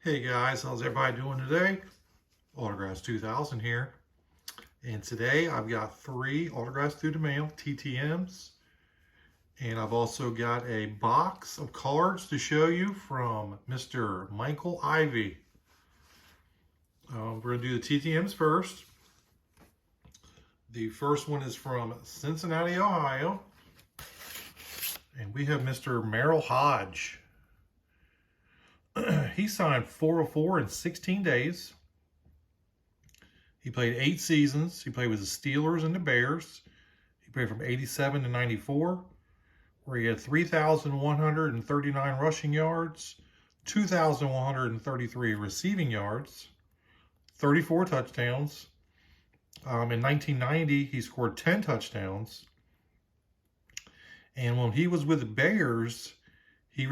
Hey guys, how's everybody doing today? Autographs 2000 here. And today I've got 3 autographs through the mail, TTMs. And I've also got a box of cards to show you from Mr. Michael Ivey. We're going to do the TTMs first. The first one is from Cincinnati, Ohio. And we have Mr. Merril Hoge. He signed 404 in 16 days. He played 8 seasons. He played with the Steelers and the Bears. He played from 87 to 94, where he had 3,139 rushing yards, 2,133 receiving yards, 34 touchdowns. In 1990, he scored 10 touchdowns. And when he was with the Bears, he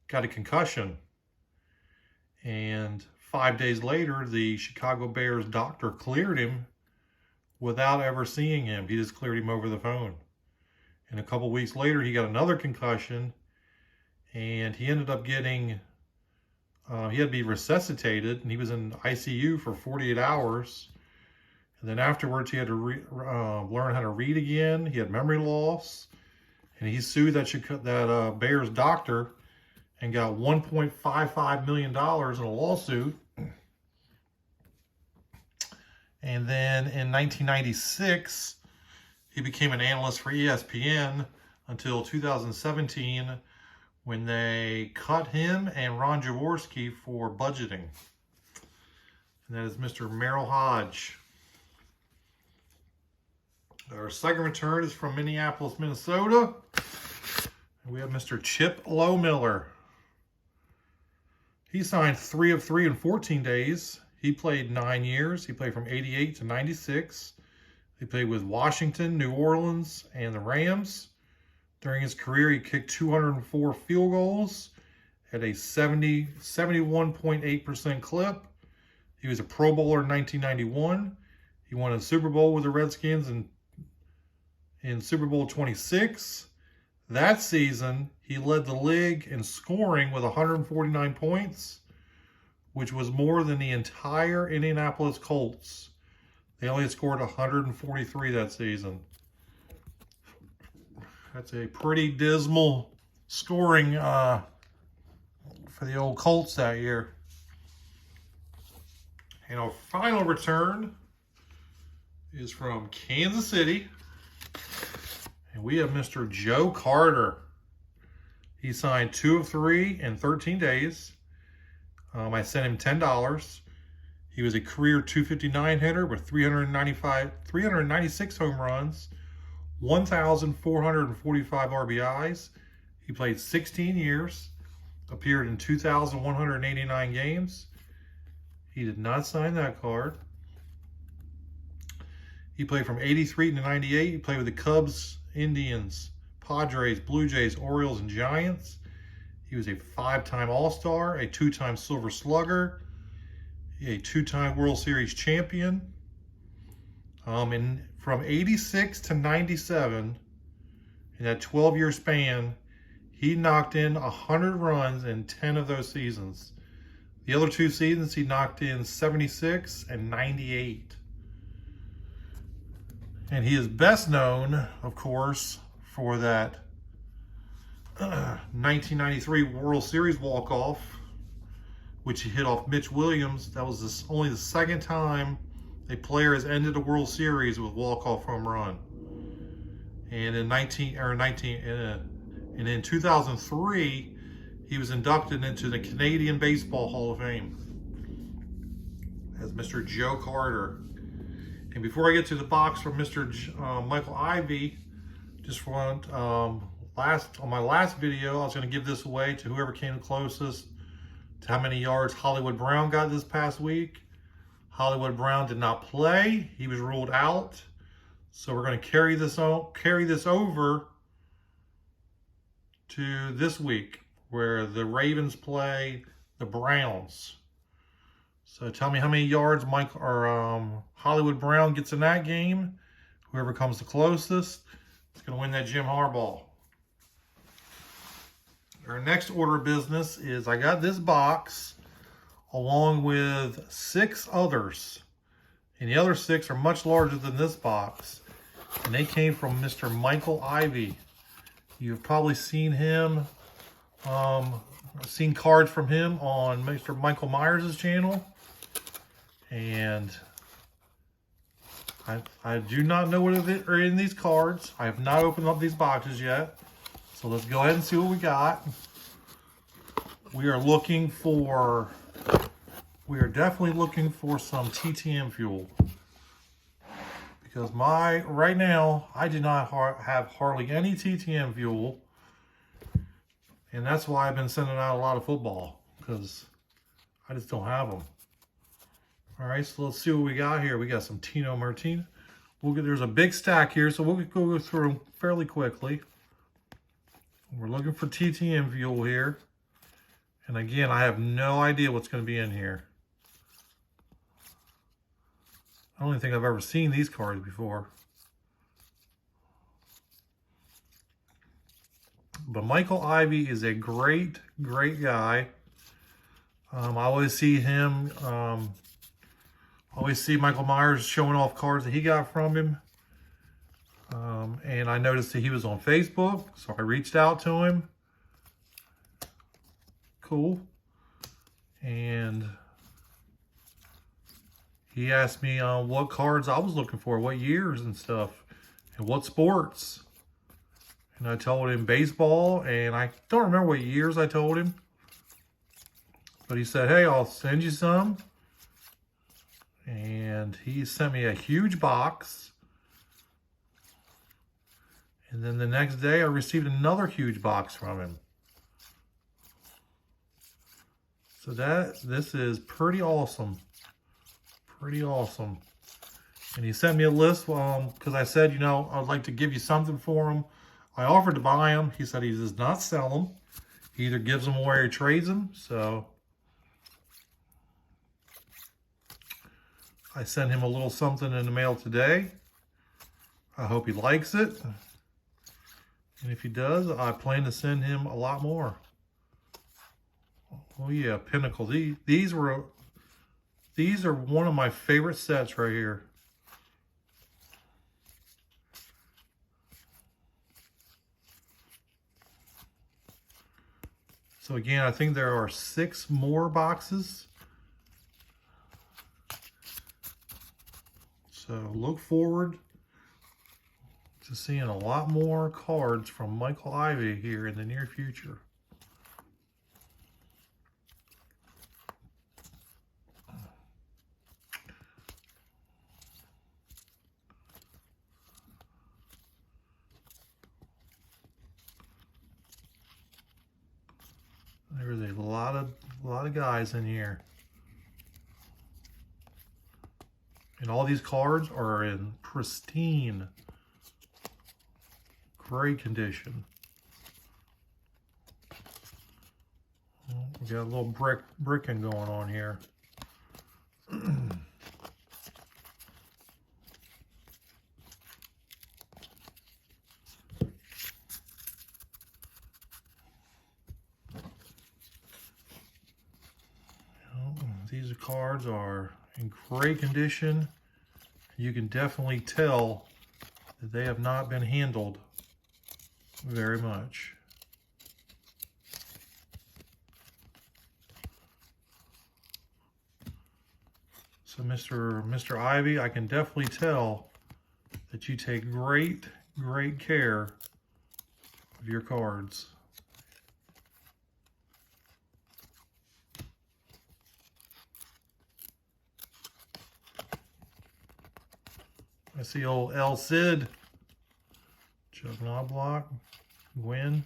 got a concussion, and 5 days later the Chicago Bears doctor cleared him without ever seeing him. He just cleared him over the phone. And a couple weeks later he got another concussion, and he ended up getting he had to be resuscitated, and he was in ICU for 48 hours. And then afterwards he had to learn how to read again. He had memory loss, and he sued that Bears doctor and got $1.55 million in a lawsuit. And then in 1996, he became an analyst for ESPN until 2017, when they cut him and Ron Jaworski for budgeting. And that is Mr. Merril Hoge. Our second return is from Minneapolis, Minnesota. And we have Mr. Chip Lohmiller. He signed 3 of 3 in 14 days. He played 9 years. He played from 88 to 96. He played with Washington, New Orleans, and the Rams. During his career, he kicked 204 field goals at a 71.8% clip. He was a Pro Bowler in 1991. He won a Super Bowl with the Redskins in Super Bowl 26. That season, he led the league in scoring with 149 points, which was more than the entire Indianapolis Colts. They only scored 143 that season. That's a pretty dismal scoring for the old Colts that year. And our final return is from Kansas City. And we have Mr. Joe Carter. He signed 2 of 3 in 13 days. I sent him $10. He was a career 259 hitter with 396 home runs, 1,445 RBIs. He played 16 years, appeared in 2,189 games. He did not sign that card. He played from 83 to 98. He played with the Cubs, Indians, Padres, Blue Jays, Orioles, and Giants. He was a 5-time All-Star, a 2-time Silver Slugger, a 2-time World Series champion. And from 86 to 97, in that 12-year span, he knocked in 100 runs in 10 of those seasons. The other 2 seasons, he knocked in 76 and 98. And he is best known, of course, for that 1993 World Series walk-off, which he hit off Mitch Williams. That was only the second time a player has ended a World Series with walk-off home run. And in 2003, he was inducted into the Canadian Baseball Hall of Fame as Mr. Joe Carter. And before I get to the box from Mr. Michael Ivey, just want on my last video, I was going to give this away to whoever came closest to how many yards Hollywood Brown got this past week. Hollywood Brown did not play; he was ruled out. So we're going to carry this over to this week, where the Ravens play the Browns. So tell me how many yards Hollywood Brown gets in that game. Whoever comes the closest is going to win that Jim Harbaugh. Our next order of business is I got this box along with 6 others. And the other 6 are much larger than this box. And they came from Mr. Michael Ivey. You've probably seen him, seen cards from him on Mr. Michael Myers' channel. And I do not know what are in these cards. I have not opened up these boxes yet. So let's go ahead and see what we got. We are definitely looking for some TTM fuel. Because right now, I do not have hardly any TTM fuel. And that's why I've been sending out a lot of football. Because I just don't have them. Alright, so let's see what we got here. We got some Tino Martina. There's a big stack here, so we'll go through them fairly quickly. We're looking for TTM fuel here. And again, I have no idea what's going to be in here. I don't even think I've ever seen these cards before. But Michael Ivey is a great, great guy. I always see him, always see Michael Myers showing off cards that he got from him. And I noticed that he was on Facebook, so I reached out to him. Cool. And he asked me what cards I was looking for, what years and stuff, and what sports. And I told him baseball, and I don't remember what years I told him. But he said, hey, I'll send you some. And he sent me a huge box. And then the next day, I received another huge box from him. So this is pretty awesome. Pretty awesome. And he sent me a list because I said, you know, I'd like to give you something for him. I offered to buy them. He said he does not sell them. He either gives them away or trades them. So I sent him a little something in the mail today. I hope he likes it. And if he does, I plan to send him a lot more. Oh yeah, Pinnacle. These are one of my favorite sets right here. So again, I think there are 6 more boxes. So look forward to seeing a lot more cards from Michael Ivey here in the near future. There's a lot of guys in here. And all these cards are in pristine, great condition. We got a little bricking going on here. These cards are in great condition. You can definitely tell that they have not been handled very much. So Mr. Ivey, I can definitely tell that you take great care of your cards. I see old El Cid, Chuck Knobloch, Gwen.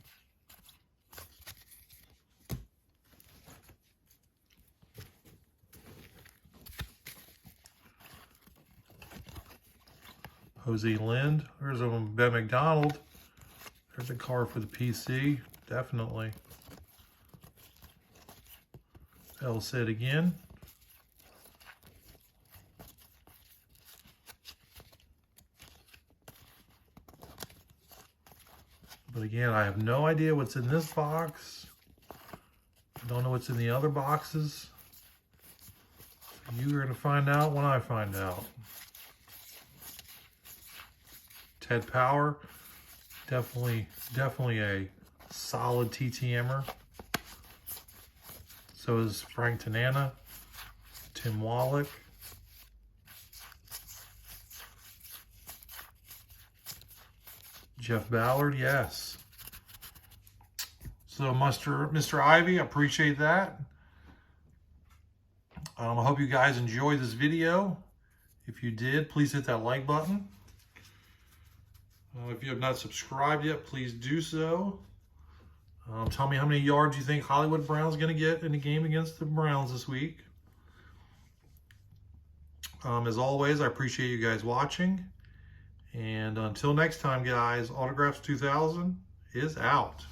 Jose Lind. There's a Ben McDonald. There's a card for the PC, definitely. El Cid again. But again, I have no idea what's in this box. Don't know what's in the other boxes. You're going to find out when I find out. Ted Power, definitely a solid TTMer. So is Frank Tanana, Tim Wallach. Jeff Ballard, yes. So Mr. Ivey, I appreciate that. I hope you guys enjoyed this video. If you did, please hit that like button. If you have not subscribed yet, please do so. Tell me how many yards you think Hollywood Brown's going to get in the game against the Browns this week. As always, I appreciate you guys watching. And until next time, guys, Autographs 2000 is out.